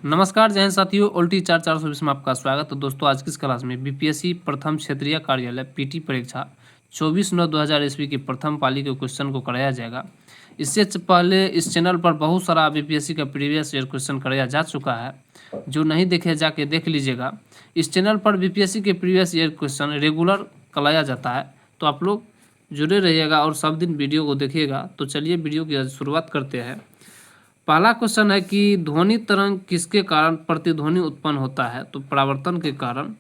नमस्कार जय हिंद साथियों, उल्टी 4/420 में आपका स्वागत। तो दोस्तों, आज की इस क्लास में बीपीएससी प्रथम क्षेत्रीय कार्यालय पीटी परीक्षा 24/9/2000 ईस्वी की प्रथम पाली के क्वेश्चन को कराया जाएगा। इससे पहले इस चैनल पर बहुत सारा बीपीएससी का प्रीवियस ईयर क्वेश्चन कराया जा चुका है। जो नहीं देखे जाके देख लीजिएगा। इस चैनल पर बीपीएससी के प्रीवियस ईयर क्वेश्चन रेगुलर कराया जाता है, तो आप लोग जुड़े रहिएगा और सब दिन वीडियो को देखिएगा। तो चलिए वीडियो की शुरुआत करते हैं। पहला क्वेश्चन है कि ध्वनि तरंग किसके कारण प्रतिध्वनि उत्पन्न होता है? तो परावर्तन के कारण।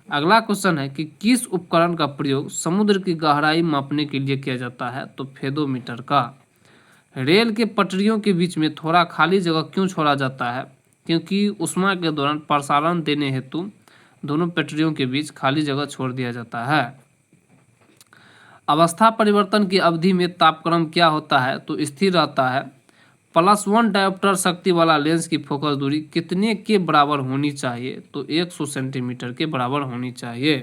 अगला क्वेश्चन है कि किस उपकरण का प्रयोग समुद्र की गहराई मापने के लिए किया जाता है? तो फेदोमीटर का। रेल के पटरियों के बीच में थोड़ा खाली जगह क्यों छोड़ा जाता है? क्योंकि ऊष्मा के दौरान प्रसारण देने हेतु दोनों पटरियों के बीच खाली जगह छोड़ दिया जाता है। अवस्था परिवर्तन की अवधि में तापक्रम क्या होता है? तो स्थिर रहता है। +1 डायोप्टर शक्ति वाला लेंस की फोकस दूरी कितने के बराबर होनी चाहिए? तो 100 सेंटीमीटर के बराबर होनी चाहिए।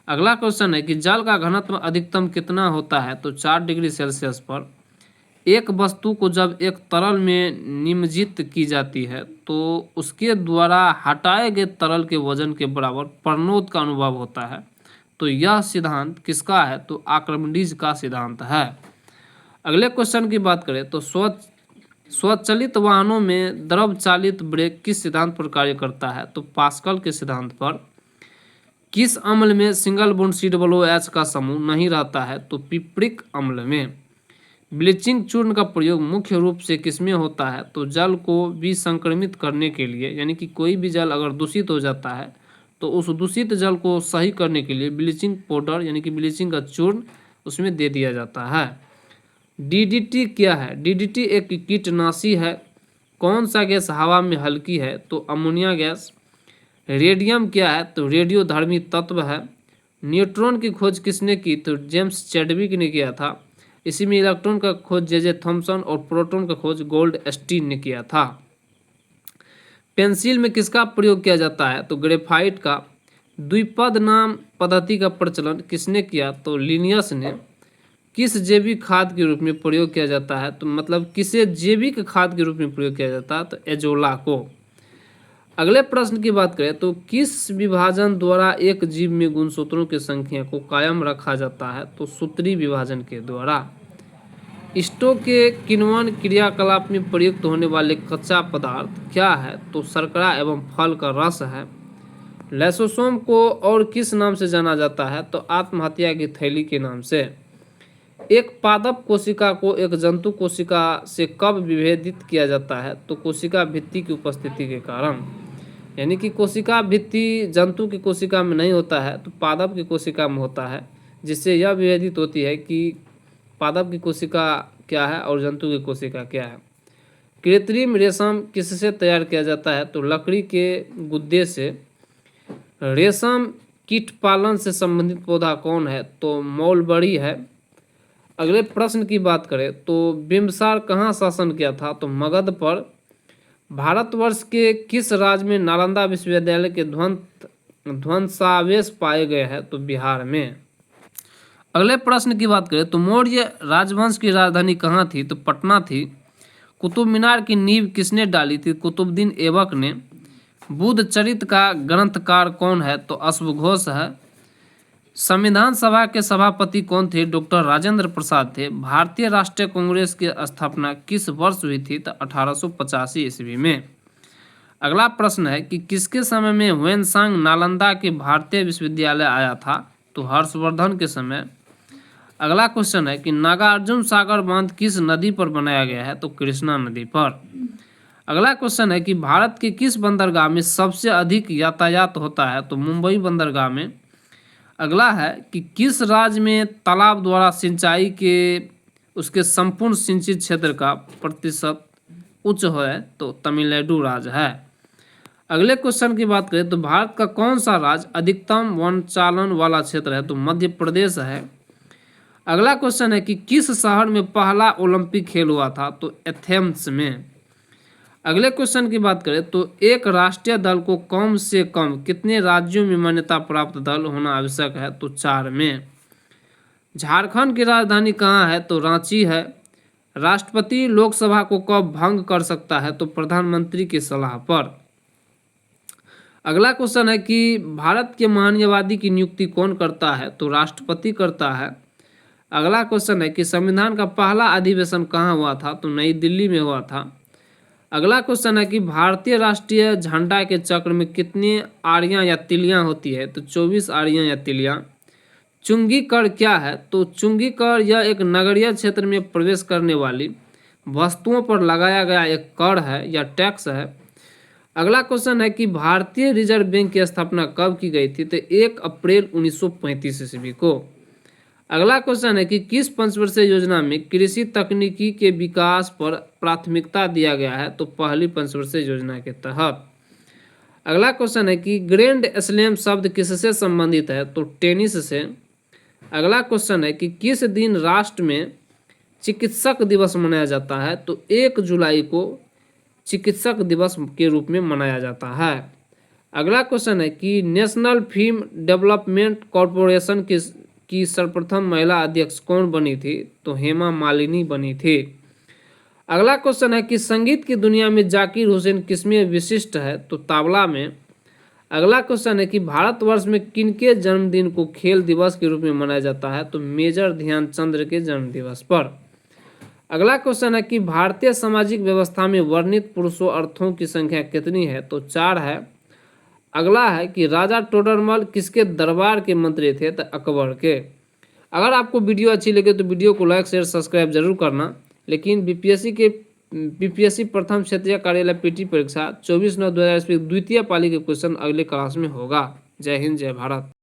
अगला क्वेश्चन है कि जल का घनत्व अधिकतम कितना होता है? तो 4 डिग्री सेल्सियस पर। एक वस्तु को जब एक तरल में निमज्जित की जाती है तो उसके द्वारा हटाए गए तरल के वजन के बराबर प्रणोद का अनुभव होता है। तो यह सिद्धांत किसका है? तो आर्किमिडीज का सिद्धांत है। अगले क्वेश्चन की बात करें तो स्वचालित वाहनों में द्रव चालित ब्रेक किस सिद्धांत पर कार्य करता है? तो पास्कल के सिद्धांत पर। किस अम्ल में सिंगल बॉन्ड COOH का समूह नहीं रहता है? तो पिप्रिक अम्ल में। ब्लीचिंग चूर्ण का प्रयोग मुख्य रूप से किसमें होता है? तो जल को विसंक्रमित करने के लिए, यानी कि कोई भी जल अगर दूषित हो जाता है तो उस दूषित जल को सही करने के लिए ब्लीचिंग पाउडर यानी कि ब्लीचिंग का चूर्ण उसमें दे दिया जाता है। DDT क्या है? DDT एक कीटनाशी है। कौन सा गैस हवा में हल्की है? तो अमोनिया गैस। रेडियम क्या है? तो रेडियोधर्मी तत्व है। न्यूट्रॉन की खोज किसने की? तो जेम्स चैडविक ने किया था। इसी में इलेक्ट्रॉन का खोज जे थॉमसन और प्रोटॉन का खोज गोल्डस्टीन ने किया था। पेंसिल में किसका प्रयोग किया जाता है? तो ग्रेफाइट का। द्विपद नाम पद्धति का प्रचलन किसने किया? तो लिनियस ने। किस जैविक खाद के रूप में प्रयोग किया जाता है? तो मतलब किसे जैविक खाद के रूप में प्रयोग किया जाता है? तो एजोला को। अगले प्रश्न की बात करें तो किस विभाजन द्वारा एक जीव में गुणसूत्रों की संख्या को कायम रखा जाता है? तो सूत्री विभाजन के द्वारा। स्टो के किण्वन क्रियाकलाप में प्रयुक्त होने वाले कच्चा पदार्थ क्या है? तो शर्करा एवं फल का रस है। लाइसोसोम को और किस नाम से जाना जाता है? तो आत्महत्या की थैली के नाम से। एक पादप कोशिका को एक जंतु कोशिका से कब विभेदित किया जाता है? तो कोशिका भित्ति की उपस्थिति के कारण। यानी कि कोशिका भित्ति जंतु की कोशिका में नहीं होता है तो पादप की कोशिका में होता है, जिससे यह विभेदित होती है कि पादप की कोशिका क्या है और जंतु की कोशिका क्या है। कृत्रिम रेशम किससे तैयार किया जाता है? तो लकड़ी के गुद्दे से। रेशम कीट पालन से संबंधित पौधा कौन है? तो मौलबरी है। अगले प्रश्न की बात करें तो बिम्बसार कहाँ शासन किया था? तो मगध पर। भारतवर्ष के किस राज्य में नालंदा विश्वविद्यालय के ध्वंसावशेष पाए गए हैं? तो बिहार में। अगले प्रश्न की बात करें तो मौर्य राजवंश की राजधानी कहाँ थी? तो पटना थी। कुतुब मीनार की नींव किसने डाली थी? कुतुबुद्दीन ऐबक ने। बुद्ध चरित्र का ग्रंथकार कौन है? तो अश्वघोष है। संविधान सभा के सभापति कौन थे? डॉक्टर राजेंद्र प्रसाद थे। भारतीय राष्ट्रीय कांग्रेस की स्थापना किस वर्ष हुई थी? तो 1885 ईस्वी में। अगला प्रश्न है कि किसके समय में ह्वेनसांग नालंदा के भारतीय विश्वविद्यालय आया था? तो हर्षवर्धन के समय। अगला क्वेश्चन है कि नागार्जुन सागर बांध किस नदी पर बनाया गया है? तो कृष्णा नदी पर। अगला क्वेश्चन है कि भारत के किस बंदरगाह में सबसे अधिक यातायात होता है? तो मुंबई बंदरगाह में। अगला है कि किस राज्य में तालाब द्वारा सिंचाई के उसके संपूर्ण सिंचित क्षेत्र का प्रतिशत उच्च है? तो तमिलनाडु राज्य है। अगले क्वेश्चन की बात करें तो भारत का कौन सा राज्य अधिकतम वनचालन वाला क्षेत्र है? तो मध्य प्रदेश है। अगला क्वेश्चन है कि किस शहर में पहला ओलंपिक खेल हुआ था? तो एथेंस में। अगले क्वेश्चन की बात करें तो एक राष्ट्रीय दल को कम से कम कितने राज्यों में मान्यता प्राप्त दल होना आवश्यक है? तो 4 में। झारखंड की राजधानी कहाँ है? तो रांची है। राष्ट्रपति लोकसभा को कब भंग कर सकता है? तो प्रधानमंत्री की सलाह पर। अगला क्वेश्चन है कि भारत के महान्यवादी की नियुक्ति कौन करता है? तो राष्ट्रपति करता है। अगला क्वेश्चन है कि संविधान का पहला अधिवेशन कहाँ हुआ था? तो नई दिल्ली में हुआ था। अगला क्वेश्चन है कि भारतीय राष्ट्रीय झंडा के चक्र में कितनी आड़ियाँ या तिलियाँ होती है? तो 24 आड़ियाँ या तिलियाँ। चुंगी कर क्या है? तो चुंगी कर यह एक नगरीय क्षेत्र में प्रवेश करने वाली वस्तुओं पर लगाया गया एक कर है या टैक्स है। अगला क्वेश्चन है कि भारतीय रिजर्व बैंक की स्थापना कब की गई थी? तो 1 अप्रैल 1935 ईस्वी को। अगला क्वेश्चन है कि किस पंचवर्षीय योजना में कृषि तकनीकी के विकास पर प्राथमिकता दिया गया है? तो पहली पंचवर्षीय योजना के तहत। अगला क्वेश्चन है कि ग्रैंड स्लैम शब्द किससे संबंधित है? तो टेनिस से। अगला क्वेश्चन है कि किस दिन राष्ट्र में चिकित्सक दिवस मनाया जाता है? तो 1 जुलाई को चिकित्सक दिवस के रूप में मनाया जाता है। अगला क्वेश्चन है कि नेशनल फिल्म डेवलपमेंट कॉरपोरेशन की सर्वप्रथम महिला अध्यक्ष कौन बनी थी? तो हेमा मालिनी बनी थी। अगला क्वेश्चन है कि संगीत की दुनिया में जाकिर हुसैन किसमें विशिष्ट है? तो तबला में। अगला क्वेश्चन है कि भारतवर्ष में किनके जन्मदिन को खेल दिवस के रूप में मनाया जाता है? तो मेजर ध्यानचंद के जन्म दिवस पर। अगला क्वेश्चन है कि भारतीय सामाजिक व्यवस्था में वर्णित पुरुषों अर्थों की संख्या कितनी है? तो 4 है। अगला है कि राजा टोडरमल किसके दरबार के मंत्री थे? तो अकबर के। अगर आपको वीडियो अच्छी लगे तो वीडियो को लाइक शेयर सब्सक्राइब जरूर करना। लेकिन बीपीएससी प्रथम क्षेत्रीय कार्यालय पीटी परीक्षा 24/9/2020 द्वितीय पाली के क्वेश्चन अगले क्लास में होगा। जय हिंद, जय भारत।